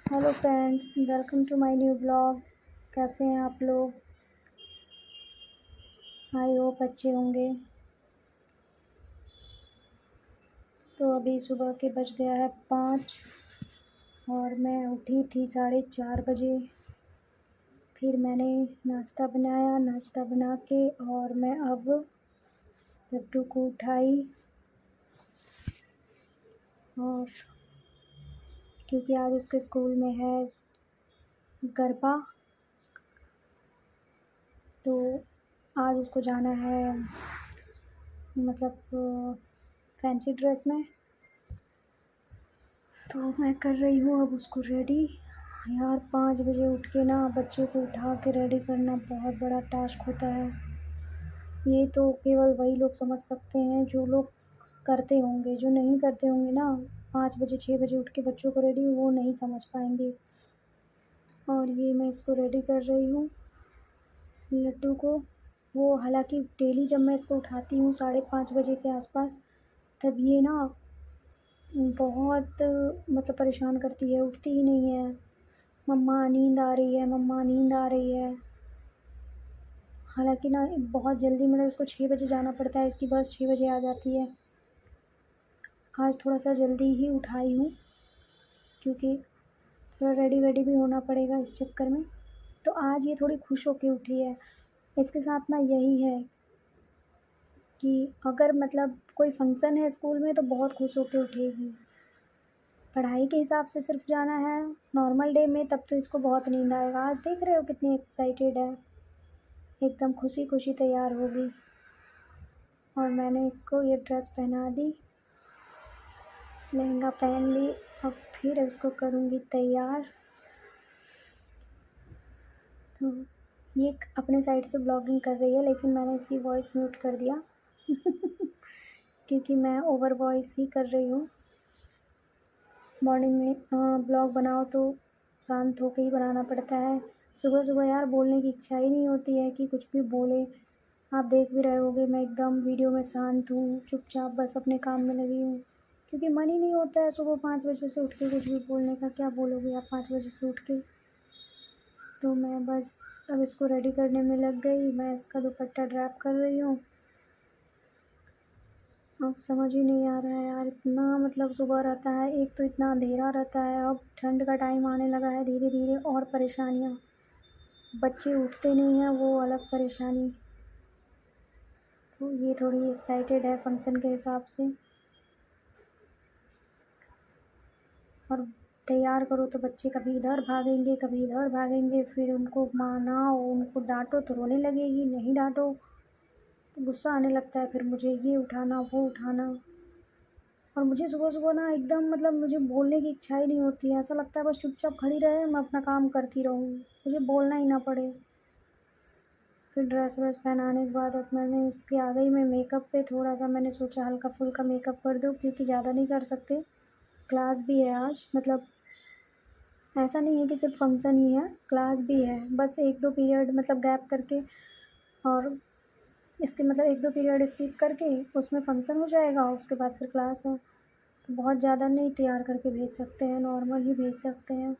Hello friends, welcome to my new blog. कैसे हैं आप लोग? आई होप अच्छे होंगे। तो अभी सुबह के बज गया है 5 और मैं उठी थी 4:30 बजे। फिर मैंने नाश्ता बनाया, नाश्ता बना के और मैं अब लड्डू को उठाई। और क्योंकि आज उसके स्कूल में है गरबा, तो आज उसको जाना है मतलब फैंसी ड्रेस में। तो मैं कर रही हूँ अब उसको रेडी। यार 5 बजे उठ के ना बच्चे को उठा के रेडी करना बहुत बड़ा टास्क होता है। ये तो केवल वही लोग समझ सकते हैं जो लोग करते होंगे, जो नहीं करते होंगे ना 5 बजे 6 बजे उठ के बच्चों को रेडी, वो नहीं समझ पाएंगे। और ये मैं इसको रेडी कर रही हूँ लड्डू को। वो हालांकि डेली जब मैं इसको उठाती हूँ 5:30 बजे के आसपास, तब ये ना बहुत मतलब परेशान करती है, उठती ही नहीं है। मम्मा नींद आ रही है, मम्मा नींद आ रही है। हालांकि ना बहुत जल्दी मतलब इसको 6 बजे जाना पड़ता है, इसकी बस 6 बजे आ जाती है। आज थोड़ा सा जल्दी ही उठाई हूँ क्योंकि थोड़ा रेडी वेडी भी होना पड़ेगा इस चक्कर में। तो आज ये थोड़ी खुश होके उठी है। इसके साथ ना यही है कि अगर मतलब कोई फंक्शन है स्कूल में तो बहुत खुश होके उठेगी। पढ़ाई के हिसाब से सिर्फ जाना है नॉर्मल डे में, तब तो इसको बहुत नींद आएगा। आज देख रहे हो कितनी एक्साइटेड है, एकदम खुशी खुशी तैयार होगी। और मैंने इसको ये ड्रेस पहना दी, लहंगा पहन ली। अब फिर इसको करूँगी तैयार। तो ये अपने साइड से ब्लॉगिंग कर रही है, लेकिन मैंने इसकी वॉइस म्यूट कर दिया क्योंकि मैं ओवर वॉइस ही कर रही हूँ। मॉर्निंग में ब्लॉग बनाओ तो शांत होकर ही बनाना पड़ता है। सुबह सुबह यार बोलने की इच्छा ही नहीं होती है कि कुछ भी बोले। आप देख भी रहे होगे मैं एकदम वीडियो में शांत हूँ, चुपचाप बस अपने काम में लगी हूँ, क्योंकि मन ही नहीं होता है सुबह 5 बजे से उठ के कुछ भी बोलने का। क्या बोलोगे आप 5 बजे से उठ के? तो मैं बस अब इसको रेडी करने में लग गई। मैं इसका दुपट्टा ड्रैप कर रही हूँ। अब समझ ही नहीं आ रहा है यार, इतना मतलब सुबह रहता है, एक तो इतना अंधेरा रहता है, अब ठंड का टाइम आने लगा है धीरे धीरे, और परेशानियाँ। बच्चे उठते नहीं हैं, वो अलग परेशानी। तो ये थोड़ी एक्साइटेड है फंक्शन के हिसाब से। और तैयार करो तो बच्चे कभी इधर भागेंगे कभी इधर भागेंगे, फिर उनको मनाओ, उनको डांटो तो रोने लगेगी, नहीं डांटो तो गुस्सा आने लगता है। फिर मुझे ये उठाना वो उठाना, और मुझे सुबह सुबह ना एकदम मतलब मुझे बोलने की इच्छा ही नहीं होती है। ऐसा लगता है बस चुपचाप खड़ी रहे, मैं अपना काम करती रहूँ, मुझे बोलना ही ना पड़े। फिर ड्रेस व्रेस पहनाने के बाद अब मैंने इसके आ गई मैं मेकअप पे। थोड़ा सा मैंने सोचा हल्का फुल्का मेकअप कर दूँ, क्योंकि ज़्यादा नहीं कर सकते, क्लास भी है आज। मतलब ऐसा नहीं है कि सिर्फ फंक्शन ही है, क्लास भी है। बस 1-2 पीरियड मतलब गैप करके, और इसके मतलब 1-2 पीरियड स्किप करके उसमें फंक्शन हो जाएगा, उसके बाद फिर क्लास है। तो बहुत ज़्यादा नहीं तैयार करके भेज सकते हैं, नॉर्मल ही भेज सकते हैं।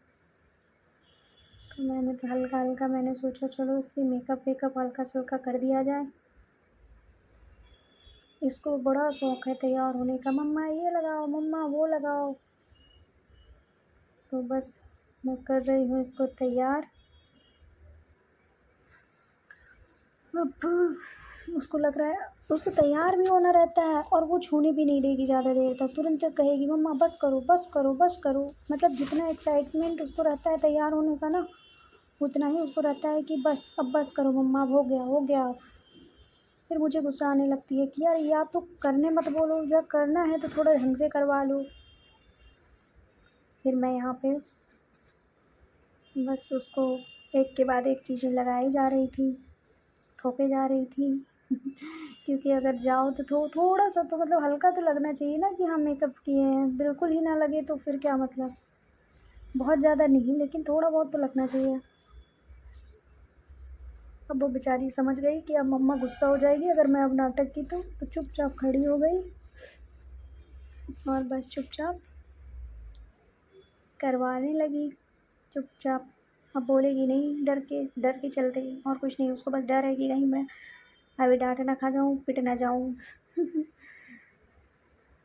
तो मैंने तो हल्का हल्का मैंने सोचा चलो इसकी मेकअप वेकअप हल्का से हल्का कर दिया जाए। इसको बड़ा शौक़ है तैयार होने का, मम्मा ये लगाओ मम्मा वो लगाओ। तो बस मैं कर रही हूँ इसको तैयार। अब उसको लग रहा है, उसको तैयार भी होना रहता है और वो छूने भी नहीं देगी ज़्यादा देर तक। तुरंत कहेगी मम्मा बस करो बस करो बस करो। मतलब जितना एक्साइटमेंट उसको रहता है तैयार होने का ना, उतना ही उसको रहता है कि बस अब बस करो मम्मा, अब हो गया हो गया। फिर मुझे गुस्सा आने लगती है कि यार या तो करने मत बोलो, या करना है तो थोड़ा ढंग से करवा लो। फिर मैं यहाँ पे बस उसको एक के बाद एक चीज़ें लगाई जा रही थी, थोपे जा रही थी क्योंकि अगर जाओ तो थोड़ा सा तो मतलब हल्का तो लगना चाहिए ना कि हाँ मेकअप किए हैं। बिल्कुल ही ना लगे तो फिर क्या मतलब, बहुत ज़्यादा नहीं लेकिन थोड़ा बहुत तो लगना चाहिए। अब वो बेचारी समझ गई कि अब मम्मा गुस्सा हो जाएगी अगर मैं अब नाटक की, तो चुपचाप खड़ी हो गई और बस चुपचाप करवाने लगी। चुपचाप। अब बोलेगी नहीं, डर के चलते, और कुछ नहीं, उसको बस डर है कि कहीं मैं अभी डाँट ना खा जाऊँ, पिट ना जाऊँ।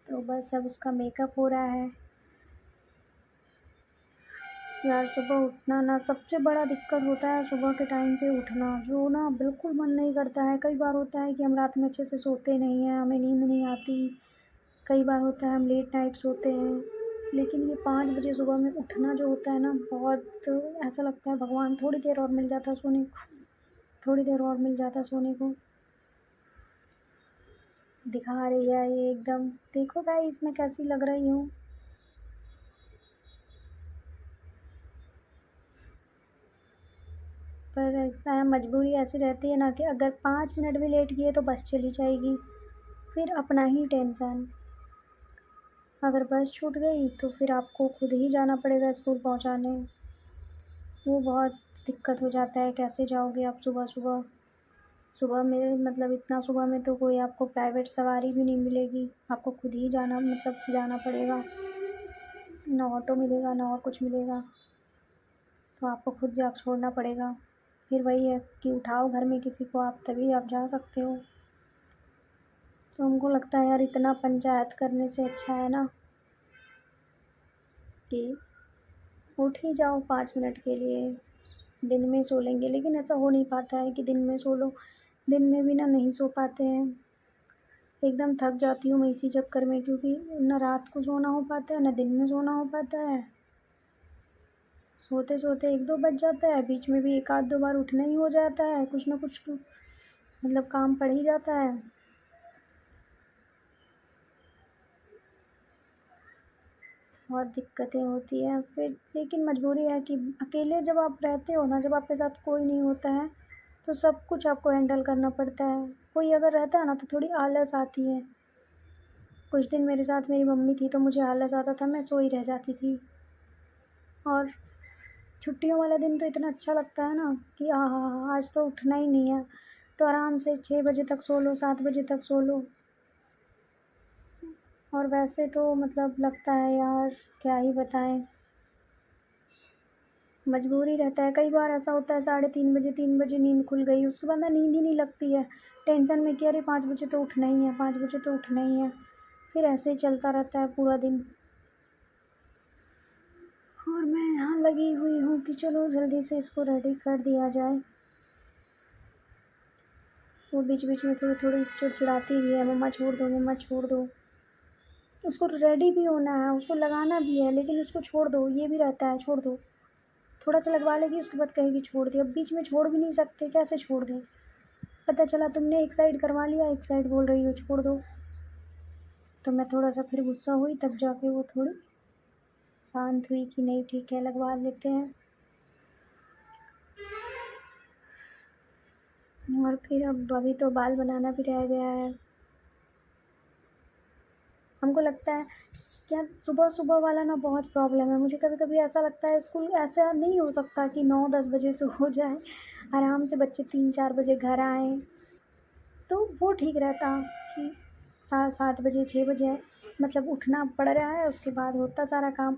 तो बस अब उसका मेकअप हो रहा है। यार सुबह उठना ना सबसे बड़ा दिक्कत होता है, सुबह के टाइम पे उठना, जो ना बिल्कुल मन नहीं करता है। कई बार होता है कि हम रात में अच्छे से सोते नहीं हैं, हमें नींद नहीं आती। कई बार होता है हम लेट नाइट सोते हैं, लेकिन ये 5 बजे सुबह में उठना जो होता है ना, बहुत ऐसा लगता है भगवान थोड़ी देर और मिल जाता सोने को, थोड़ी देर और मिल जाता सोने को। दिखा रही है ये एकदम, देखो गाइस मैं कैसी लग रही हूँ। पर ऐसा है, मजबूरी ऐसी रहती है ना कि अगर 5 मिनट भी लेट किए तो बस चली जाएगी, फिर अपना ही टेंशन। अगर बस छूट गई तो फिर आपको खुद ही जाना पड़ेगा स्कूल पहुंचाने। वो बहुत दिक्कत हो जाता है, कैसे जाओगे आप सुबह सुबह। सुबह में मतलब इतना सुबह में तो कोई आपको प्राइवेट सवारी भी नहीं मिलेगी, आपको खुद ही जाना मतलब जाना पड़ेगा। ना ऑटो मिलेगा ना और कुछ मिलेगा, तो आपको खुद जा छोड़ना पड़ेगा। फिर वही है कि उठाओ घर में किसी को आप, तभी आप जा सकते हो। तो हमको लगता है यार इतना पंचायत करने से अच्छा है ना कि उठ ही जाओ 5 मिनट के लिए, दिन में सो लेंगे। लेकिन ऐसा हो नहीं पाता है कि दिन में सो लो, दिन में भी ना नहीं सो पाते हैं। एकदम थक जाती हूँ मैं इसी चक्कर में, क्योंकि ना रात को सोना हो पाता है ना दिन में सोना हो पाता है। सोते सोते 1-2 बज जाता है, बीच में भी 1-2 बार उठना ही हो जाता है, कुछ ना कुछ तो मतलब काम पड़ ही जाता है। बहुत दिक्कतें होती हैं फिर, लेकिन मजबूरी है कि अकेले जब आप रहते हो ना, जब आपके साथ कोई नहीं होता है तो सब कुछ आपको हैंडल करना पड़ता है। कोई अगर रहता है ना तो थोड़ी आलस आती है। कुछ दिन मेरे साथ मेरी मम्मी थी तो मुझे आलस आता था, मैं सोई रह जाती थी। और छुट्टियों वाला दिन तो इतना अच्छा लगता है ना कि आहा, आज तो उठना ही नहीं है, तो आराम से 6 बजे तक सो लो, 7 बजे तक सो लो। और वैसे तो मतलब लगता है यार, क्या ही बताएं, मजबूरी रहता है। कई बार ऐसा होता है 3:30 बजे 3 बजे नींद खुल गई, उसके बाद ना नींद ही नहीं लगती है, टेंशन में कि अरे 5 बजे तो उठना ही है, 5 बजे तो उठना ही है। फिर ऐसे ही चलता रहता है पूरा दिन। और मैं यहाँ लगी हुई हूँ कि चलो जल्दी से इसको रेडी कर दिया जाए। वो बीच बीच में थोड़ी थोड़ी चिड़चिड़ाती भी है, मम्मा छोड़ दो, मम्मा छोड़ दो। उसको रेडी भी होना है, उसको लगाना भी है, लेकिन उसको छोड़ दो ये भी रहता है, छोड़ दो। थोड़ा सा लगवा लेगी उसके बाद कहेगी छोड़ दे। अब बीच में छोड़ भी नहीं सकते, कैसे छोड़ दें। पता चला तुमने एक साइड करवा लिया, एक साइड बोल रही हो छोड़ दो। तो मैं थोड़ा सा फिर गुस्सा हुई, तब जाके वो थोड़ी शांत हुई कि नहीं ठीक है लगवा लेते हैं। और फिर अब अभी तो बाल बनाना भी रह गया है। हमको लगता है क्या सुबह सुबह वाला ना बहुत प्रॉब्लम है। मुझे कभी कभी ऐसा लगता है स्कूल ऐसा नहीं हो सकता कि 9-10 बजे से हो जाए, आराम से बच्चे 3-4 बजे घर आएँ, तो वो ठीक रहता कि 7 बजे 6 बजे मतलब उठना पड़ रहा है, उसके बाद होता सारा काम।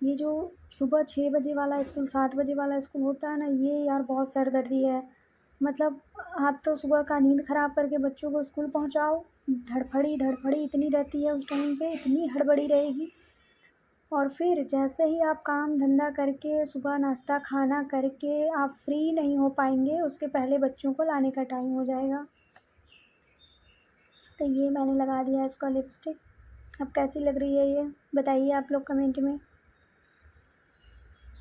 ये जो सुबह 6 बजे वाला स्कूल 7 बजे वाला स्कूल होता है ना, ये यार बहुत सरदर्दी है। मतलब आप तो सुबह का नींद ख़राब करके बच्चों को स्कूल पहुंचाओ, धड़फड़ी धड़फड़ी इतनी रहती है उस टाइम पे, इतनी हड़बड़ी रहेगी। और फिर जैसे ही आप काम धंधा करके सुबह नाश्ता खाना करके आप फ्री नहीं हो पाएंगे, उसके पहले बच्चों को लाने का टाइम हो जाएगा। तो ये मैंने लगा दिया इसका लिपस्टिक। अब कैसी लग रही है ये बताइए आप लोग कमेंट में।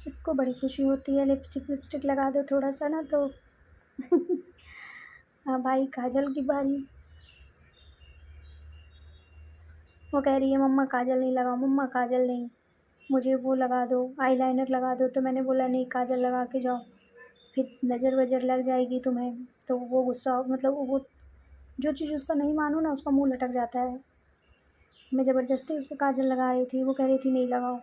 इसको बड़ी खुशी होती है लिपस्टिक विपस्टिक लगा दो थोड़ा सा ना तो। हाँ भाई काजल की बारी। वो कह रही है मम्मा काजल नहीं लगाओ, मम्मा काजल नहीं, मुझे वो लगा दो आईलाइनर लगा दो। तो मैंने बोला नहीं काजल लगा के जाओ, फिर नज़र वज़र लग जाएगी तुम्हें। तो वो गुस्सा मतलब वो जो चीज़ उसका नहीं मानो ना उसका मुँह लटक जाता है। मैं ज़बरदस्ती उसको काजल लगा रही थी, वो कह रही थी नहीं लगाओ।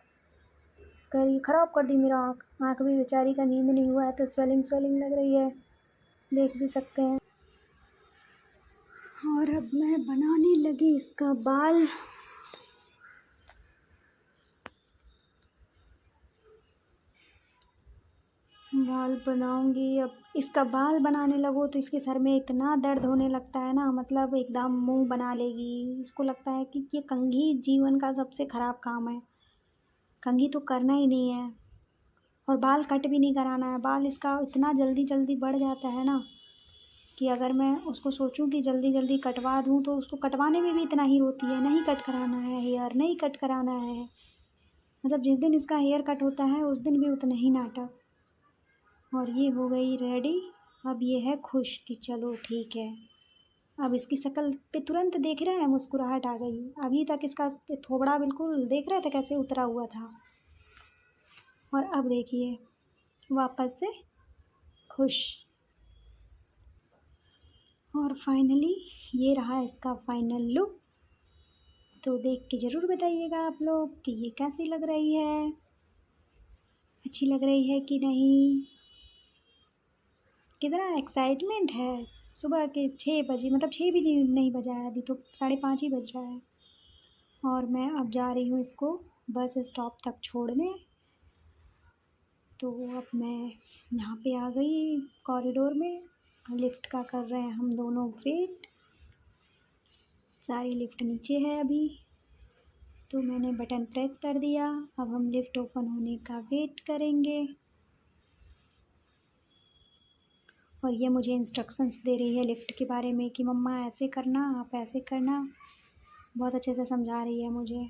कह रही ख़राब कर दी मेरा आँख, आँख भी बेचारी का नींद नहीं हुआ है तो स्वेलिंग स्वेलिंग लग रही है, देख भी सकते हैं। और अब मैं बनाने लगी इसका बाल। बाल बनाऊंगी। अब इसका बाल बनाने लगो तो इसके सर में इतना दर्द होने लगता है ना, मतलब एकदम मुंह बना लेगी। इसको लगता है कि ये कंघी जीवन का सबसे ख़राब काम है, कंघी तो करना ही नहीं है। और बाल कट भी नहीं कराना है, बाल इसका इतना जल्दी जल्दी बढ़ जाता है ना कि अगर मैं उसको सोचूं कि जल्दी जल्दी कटवा दूं तो उसको कटवाने में भी इतना ही रोती है, नहीं कट कराना है हेयर, नहीं कट कराना है। मतलब जिस दिन इसका हेयर कट होता है उस दिन भी उतना ही नाटक। और ये हो गई रेडी। अब ये है खुश कि चलो ठीक है। अब इसकी शक्ल पे तुरंत देख रहा है मुस्कुराहट आ गई। अभी तक इसका थोबड़ा बिल्कुल देख रहे थे कैसे उतरा हुआ था, और अब देखिए वापस से खुश। और फाइनली ये रहा इसका फाइनल लुक। तो देख के ज़रूर बताइएगा आप लोग कि ये कैसी लग रही है, अच्छी लग रही है कि नहीं। कितना एक्साइटमेंट है। सुबह के 6 बजे, मतलब 6 भी नहीं बजा है, अभी तो 5:30 ही बज रहा है। और मैं अब जा रही हूँ इसको बस स्टॉप तक छोड़ने। तो अब मैं यहाँ पे आ गई कॉरिडोर में। लिफ्ट का कर रहे हैं हम दोनों वेट। सारी लिफ्ट नीचे है अभी। तो मैंने बटन प्रेस कर दिया। अब हम लिफ्ट ओपन होने का वेट करेंगे। और ये मुझे इंस्ट्रक्शंस दे रही है लिफ्ट के बारे में कि मम्मा ऐसे करना, आप ऐसे करना। बहुत अच्छे से समझा रही है मुझे।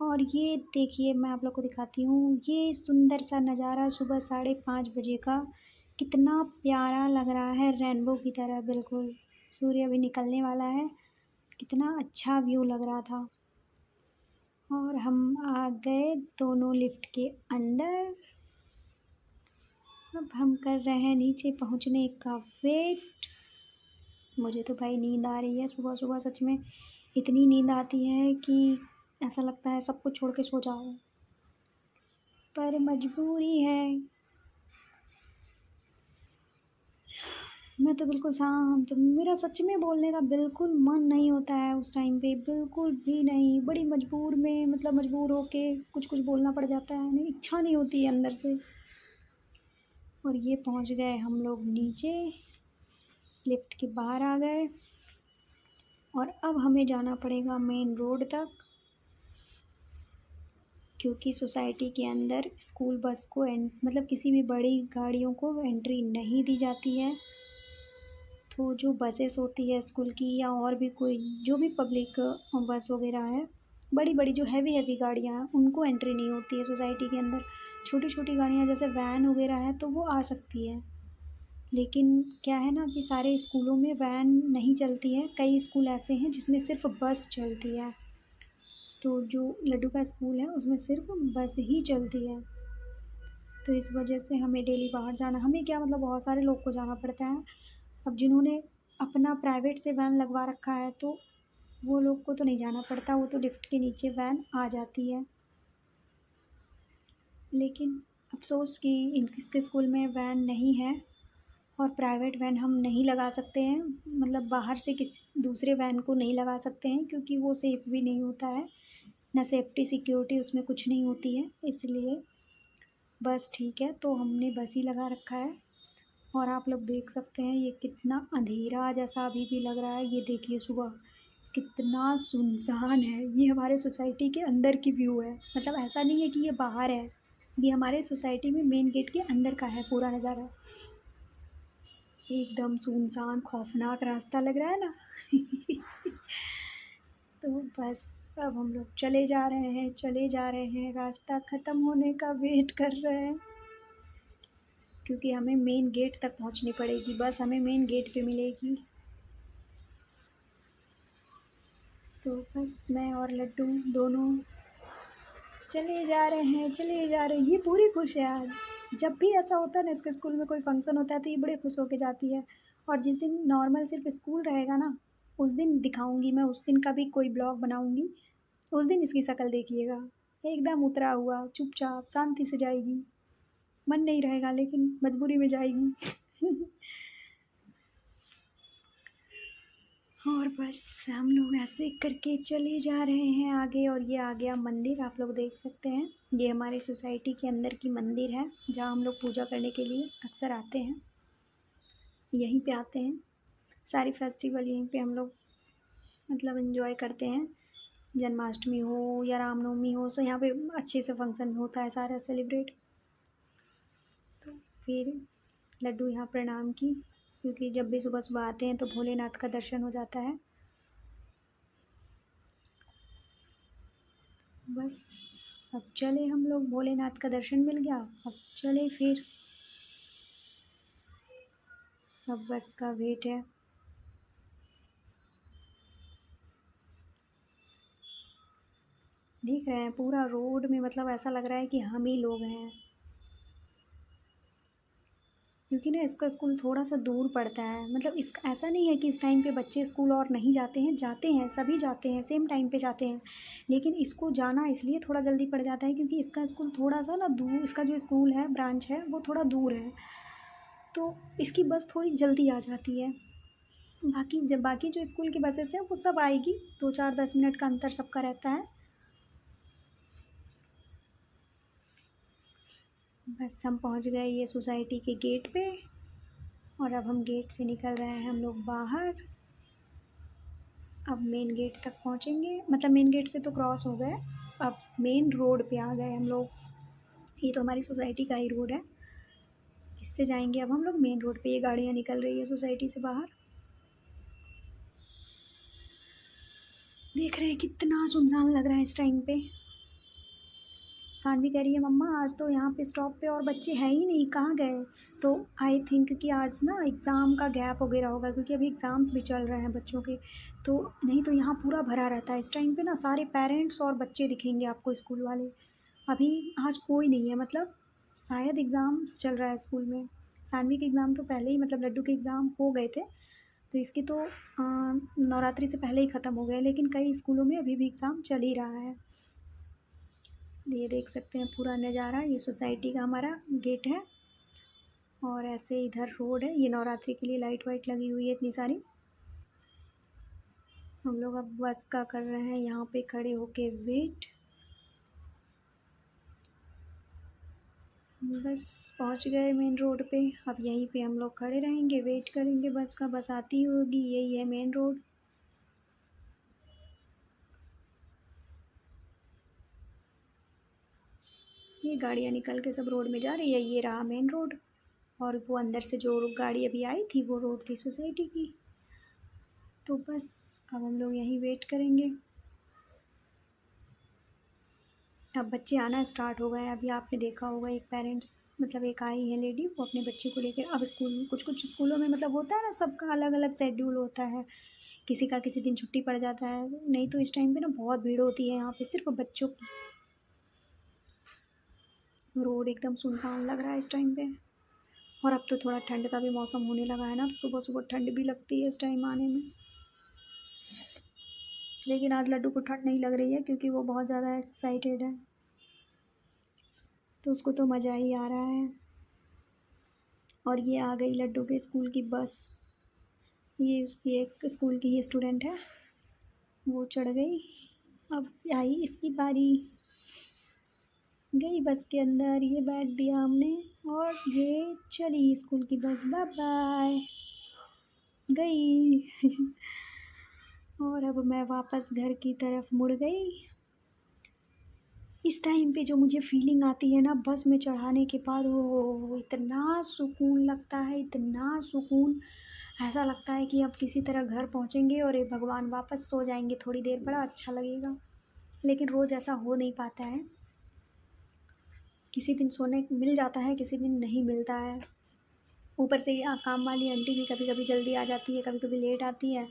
और ये देखिए मैं आप लोग को दिखाती हूँ, ये सुंदर सा नज़ारा सुबह 5:30 बजे का कितना प्यारा लग रहा है, रेनबो की तरह बिल्कुल। सूर्य अभी निकलने वाला है, कितना अच्छा व्यू लग रहा था। और हम आ गए दोनों लिफ्ट के अंदर। अब हम कर रहे हैं नीचे पहुंचने का वेट। मुझे तो भाई नींद आ रही है सुबह सुबह, सच में इतनी नींद आती है कि ऐसा लगता है सब कुछ छोड़ के सो जाओ, पर मजबूरी है। मैं तो बिल्कुल शांत, मेरा सच में बोलने का बिल्कुल मन नहीं होता है उस टाइम पे, बिल्कुल भी नहीं। बड़ी मजबूर में, मतलब मजबूर होके कुछ कुछ बोलना पड़ जाता है, नहीं इच्छा नहीं होती है अंदर से। और ये पहुंच गए हम लोग नीचे, लिफ्ट के बाहर आ गए। और अब हमें जाना पड़ेगा मेन रोड तक, क्योंकि सोसाइटी के अंदर स्कूल बस को मतलब किसी भी बड़ी गाड़ियों को एंट्री नहीं दी जाती है। तो जो बसेस होती है स्कूल की, या और भी कोई जो भी पब्लिक बस वगैरह है, बड़ी बड़ी जो हैवी हैवी गाड़ियाँ हैं उनको एंट्री नहीं होती है सोसाइटी के अंदर। छोटी छोटी गाड़ियाँ जैसे वैन वगैरह है तो वो आ सकती है। लेकिन क्या है ना कि सारे स्कूलों में वैन नहीं चलती है, कई स्कूल ऐसे हैं जिसमें सिर्फ बस चलती है। तो जो लड्डू का स्कूल है उसमें सिर्फ बस ही चलती है। तो इस वजह से हमें डेली बाहर जाना, हमें क्या मतलब बहुत सारे लोग को जाना पड़ता है। अब जिन्होंने अपना प्राइवेट से वैन लगवा रखा है तो वो लोग को तो नहीं जाना पड़ता, वो तो लिफ्ट के नीचे वैन आ जाती है। लेकिन अफसोस कि इनके स्कूल में वैन नहीं है, और प्राइवेट वैन हम नहीं लगा सकते हैं, मतलब बाहर से किसी दूसरे वैन को नहीं लगा सकते हैं, क्योंकि वो सेफ़ भी नहीं होता है, ना सेफ्टी सिक्योरिटी उसमें कुछ नहीं होती है। इसलिए बस ठीक है, तो हमने बस ही लगा रखा है। और आप लोग देख सकते हैं ये कितना अंधेरा जैसा अभी भी लग रहा है। ये देखिए सुबह कितना सुनसान है। ये हमारे सोसाइटी के अंदर की व्यू है, मतलब ऐसा नहीं है कि ये बाहर है, ये हमारे सोसाइटी में मेन गेट के अंदर का है पूरा नज़ारा। एकदम सुनसान खौफनाक रास्ता लग रहा है ना। तो बस अब हम लोग चले जा रहे हैं, चले जा रहे हैं, रास्ता ख़त्म होने का वेट कर रहे हैं, क्योंकि हमें मेन गेट तक पहुंचनी पड़ेगी, बस हमें मेन गेट पे मिलेगी। तो बस मैं और लड्डू दोनों चले जा रहे हैं, चले जा रहे हैं। ये पूरी खुश है आज। जब भी ऐसा होता है ना, इसके स्कूल में कोई फंक्शन होता है तो ये बड़े खुश होके जाती है। और जिस दिन नॉर्मल सिर्फ स्कूल रहेगा ना, उस दिन दिखाऊंगी मैं, उस दिन का भी कोई ब्लॉग बनाऊंगी। उस दिन इसकी शक्ल देखिएगा, एकदम उतरा हुआ चुपचाप शांति से जाएगी। मन नहीं रहेगा लेकिन मजबूरी में जाएगी। और बस हम लोग ऐसे करके चले जा रहे हैं आगे। और ये आ गया मंदिर, आप लोग देख सकते हैं। ये हमारी सोसाइटी के अंदर की मंदिर है जहाँ हम लोग पूजा करने के लिए अक्सर आते हैं, यहीं पे आते हैं। सारी फेस्टिवल यहीं पे हम लोग मतलब एंजॉय करते हैं। जन्माष्टमी हो या रामनवमी हो, सो यहाँ पे अच्छे से फंक्शन होता है सारा सेलिब्रेट। तो फिर लड्डू यहाँ प्रणाम की, क्योंकि जब भी सुबह सुबह आते हैं तो भोलेनाथ का दर्शन हो जाता है। बस अब चले हम लोग, भोलेनाथ का दर्शन मिल गया, अब चले फिर। अब बस का वेट है। देख रहे हैं पूरा रोड में, मतलब ऐसा लग रहा है कि हम ही लोग हैं, क्योंकि ना इसका स्कूल थोड़ा सा दूर पड़ता है। मतलब इस ऐसा नहीं है कि इस टाइम पे बच्चे स्कूल और नहीं जाते हैं, सभी जाते हैं, सेम टाइम पे जाते हैं। लेकिन इसको जाना इसलिए थोड़ा जल्दी पड़ जाता है क्योंकि इसका स्कूल थोड़ा सा ना दूर, इसका जो स्कूल है, ब्रांच है, वो थोड़ा दूर है, तो इसकी बस थोड़ी जल्दी आ जाती है। बाकी जो स्कूल की बसेस हैं वो सब आएगी, 2-4-10 मिनट का अंतर सबका रहता है। बस हम पहुंच गए ये सोसाइटी के गेट पे, और अब हम गेट से निकल रहे हैं हम लोग बाहर। अब मेन गेट तक पहुंचेंगे, मतलब मेन गेट से तो क्रॉस हो गए, अब मेन रोड पे आ गए हम लोग। ये तो हमारी सोसाइटी का ही रोड है, इससे जाएंगे अब हम लोग मेन रोड पे। ये गाड़ियाँ निकल रही है सोसाइटी से बाहर, देख रहे हैं कितना सुनसान लग रहा है इस टाइम पे। सानवी कह रही है मम्मा आज तो यहाँ पे स्टॉप पे और बच्चे हैं ही नहीं, कहाँ गए। तो आई थिंक कि आज ना एग्ज़ाम का गैप वगैरह होगा, क्योंकि अभी एग्ज़ाम्स भी चल रहे हैं बच्चों के। तो नहीं तो यहाँ पूरा भरा रहता है इस टाइम पे ना, सारे पेरेंट्स और बच्चे दिखेंगे आपको, स्कूल वाले। अभी आज कोई नहीं है, मतलब शायद एग्ज़ाम्स चल रहा है स्कूल में। सानवी के एग्ज़ाम तो पहले ही, मतलब लड्डू के एग्ज़ाम हो गए थे, तो इसके तो नवरात्रि से पहले ही ख़त्म हो गए, लेकिन कई स्कूलों में अभी भी एग्ज़ाम चल ही रहा है। ये देख सकते हैं पूरा नज़ारा, ये सोसाइटी का हमारा गेट है, और ऐसे इधर रोड है। ये नवरात्रि के लिए लाइट वाइट लगी हुई है इतनी सारी। हम लोग अब बस का कर रहे हैं यहाँ पे खड़े होके वेट। बस पहुँच गए मेन रोड पे, अब यहीं पे हम लोग खड़े रहेंगे, वेट करेंगे बस का। बस आती होगी, यही है मेन रोड। ये गाड़ियाँ निकल के सब रोड में जा रही है, ये रहा मेन रोड। और वो अंदर से जो गाड़ी अभी आई थी वो रोड थी सोसाइटी की। तो बस अब हम लोग यहीं वेट करेंगे। अब बच्चे आना स्टार्ट हो गए हैं। अभी आपने देखा होगा एक पेरेंट्स, मतलब एक आई है लेडी, वो अपने बच्चे को लेकर अब स्कूल में, कुछ कुछ स्कूलों में मतलब होता है ना, सबका अलग अलग शेड्यूल होता है, किसी का किसी दिन छुट्टी पड़ जाता है। नहीं तो इस टाइम पे ना बहुत भीड़ होती है यहाँ पे सिर्फ बच्चों की। रोड एकदम सुनसान लग रहा है इस टाइम पे। और अब तो थोड़ा ठंड का भी मौसम होने लगा है ना, तो सुबह सुबह ठंड भी लगती है इस टाइम आने में। लेकिन आज लड्डू को ठंड नहीं लग रही है क्योंकि वो बहुत ज़्यादा एक्साइटेड है, तो उसको तो मज़ा ही आ रहा है। और ये आ गई लड्डू के स्कूल की बस। ये उसकी एक स्कूल की ही स्टूडेंट है, वो चढ़ गई। अब आई इसकी बारी, गई बस के अंदर, ये बैठ दिया हमने, और ये चली स्कूल की बस। बाय बाय, गई। और अब मैं वापस घर की तरफ मुड़ गई। इस टाइम पे जो मुझे फीलिंग आती है ना बस में चढ़ाने के बाद, वो इतना सुकून लगता है, इतना सुकून। ऐसा लगता है कि अब किसी तरह घर पहुंचेंगे और ये भगवान वापस सो जाएंगे थोड़ी देर, बड़ा अच्छा लगेगा। लेकिन रोज़ ऐसा हो नहीं पाता है, किसी दिन सोने मिल जाता है, किसी दिन नहीं मिलता है। ऊपर से काम वाली आंटी भी कभी कभी जल्दी आ जाती है, कभी कभी लेट आती है,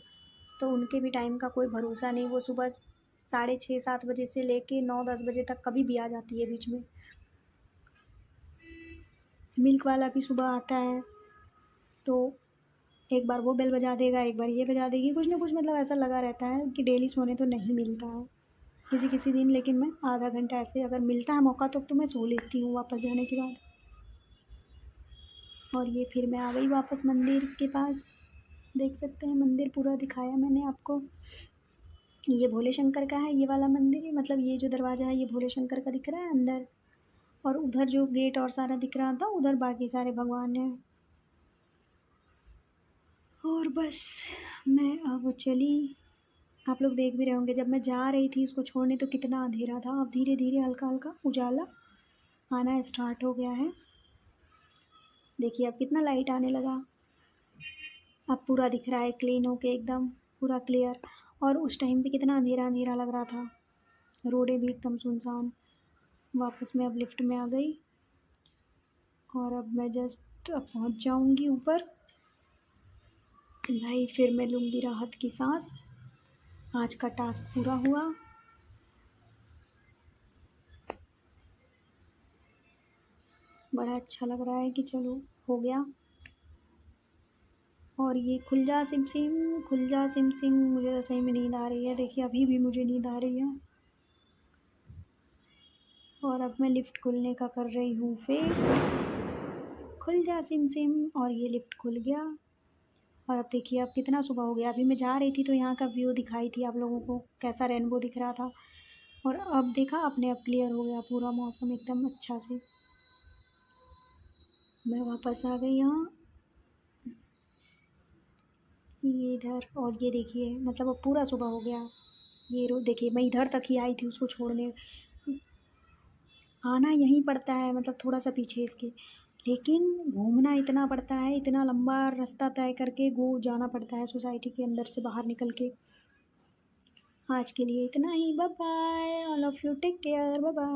तो उनके भी टाइम का कोई भरोसा नहीं। वो सुबह 6:30-7 बजे से लेके 9-10 बजे तक कभी भी आ जाती है बीच में। मिल्क वाला भी सुबह आता है, तो एक बार वो बेल बजा देगा, एक बार ये बजा देगी, कुछ ना कुछ मतलब ऐसा लगा रहता है कि डेली सोने तो नहीं मिलता है किसी किसी दिन। लेकिन मैं आधा घंटा ऐसे अगर मिलता है मौका तो मैं सो लेती हूँ वापस जाने के बाद। और ये फिर मैं आ गई वापस मंदिर के पास। देख सकते हैं मंदिर पूरा दिखाया मैंने आपको। ये भोले शंकर का है ये वाला मंदिर, मतलब ये जो दरवाज़ा है ये भोले शंकर का दिख रहा है अंदर, और उधर जो गेट और सारा दिख रहा था उधर बाकी सारे भगवान हैं। और बस मैं अब चली, आप लोग देख भी रहे होंगे जब मैं जा रही थी उसको छोड़ने तो कितना अंधेरा था, अब धीरे धीरे हल्का हल्का उजाला आना स्टार्ट हो गया है। देखिए अब कितना लाइट आने लगा, अब पूरा दिख रहा है क्लीन होके एकदम पूरा क्लियर। और उस टाइम पे कितना अंधेरा अंधेरा लग रहा था, रोडें भी एकदम सुनसान। वापस मैं अब लिफ्ट में आ गई और अब मैं जस्ट अब पहुंच जाऊंगी ऊपर। भाई फिर मैं लूँगी राहत की सांस, आज का टास्क पूरा हुआ। बड़ा अच्छा लग रहा है कि चलो हो गया। और ये खुल जा सिम सिम, खुल जा सिम सिम, मुझे तो सही में नींद आ रही है, देखिए अभी भी मुझे नींद आ रही है। और अब मैं लिफ्ट खुलने का कर रही हूँ फिर, खुल जा सिम सिम, और ये लिफ्ट खुल गया। और अब देखिए अब कितना सुबह हो गया, अभी मैं जा रही थी तो यहाँ का व्यू दिखाई थी आप लोगों को कैसा रेनबो दिख रहा था, और अब देखा अपने आप क्लियर हो गया पूरा मौसम एकदम अच्छा से। मैं वापस आ गई यहाँ, ये इधर, और ये देखिए मतलब अब पूरा सुबह हो गया। ये रो देखिए मैं इधर तक ही आई थी उसको छोड़ने, आना यहीं पड़ता है मतलब थोड़ा सा पीछे इसके, लेकिन घूमना इतना पड़ता है, इतना लंबा रास्ता तय करके जाना पड़ता है सोसाइटी के अंदर से बाहर निकल के। आज के लिए इतना ही, bye bye, all of you take care, bye bye.